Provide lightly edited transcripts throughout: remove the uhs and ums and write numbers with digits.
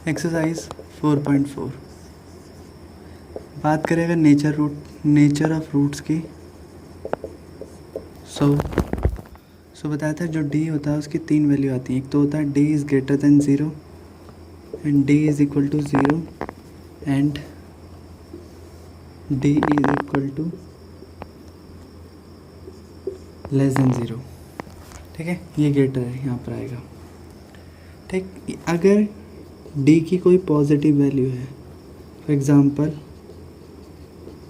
Exercise 4.4 बात करें अगर नेचर ऑफ रूट्स की। सो बताया था जो डी होता है उसकी 3 वैल्यू आती हैं। एक तो होता है D is greater than 0 and D is equal to 0 and D is equal to less than 0। ठीक है, ये ग्रेटर है, यहाँ पर आएगा। ठीक, अगर डी की कोई पॉजिटिव वैल्यू है, फॉर एग्ज़ाम्पल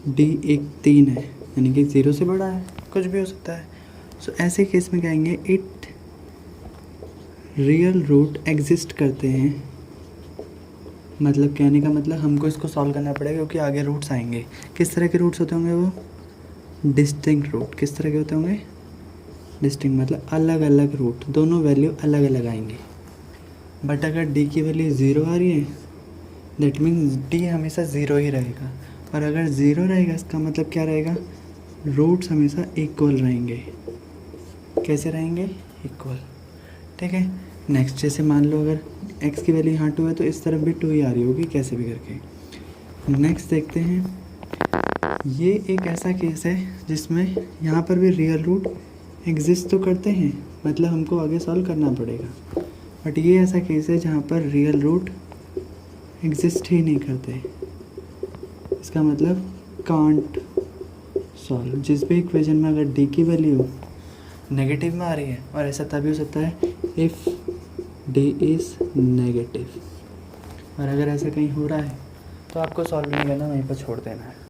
डी एक 3 है, यानी कि 0 से बड़ा है, कुछ भी हो सकता है। सो ऐसे केस में कहेंगे इट रियल रूट एग्जिस्ट करते हैं। मतलब कहने का मतलब हमको इसको सॉल्व करना पड़ेगा क्योंकि आगे रूट्स आएंगे। किस तरह के रूट्स होते होंगे वो? Distinct root. किस तरह के होते होंगे? डिस्टिंक्ट मतलब अलग अलग रूट, दोनों वैल्यू अलग अलग आएंगी। बट अगर डी की वैल्यू 0 आ रही है दैट मीन्स डी हमेशा 0 ही रहेगा। और अगर 0 रहेगा इसका मतलब क्या रहेगा? रूट्स हमेशा इक्वल रहेंगे। कैसे रहेंगे? इक्वल। ठीक है, नेक्स्ट जैसे मान लो अगर x की वैल्यू यहाँ 2 है तो इस तरफ भी 2 ही आ रही होगी, कैसे भी करके। नेक्स्ट देखते हैं, ये एक ऐसा केस है जिसमें यहाँ पर भी रियल रूट एग्जिस्ट तो करते हैं, मतलब हमको आगे सॉल्व करना पड़ेगा। बट ये ऐसा केस है जहाँ पर रियल रूट एग्जिस्ट ही नहीं करते, इसका मतलब कांट सॉल्व। जिस भी इक्वेशन में अगर डी की वैल्यू नेगेटिव में आ रही है, और ऐसा तभी हो सकता है इफ़ डी इज़ नेगेटिव, और अगर ऐसा कहीं हो रहा है तो आपको सॉल्व नहीं करना, वहीं पर छोड़ देना है।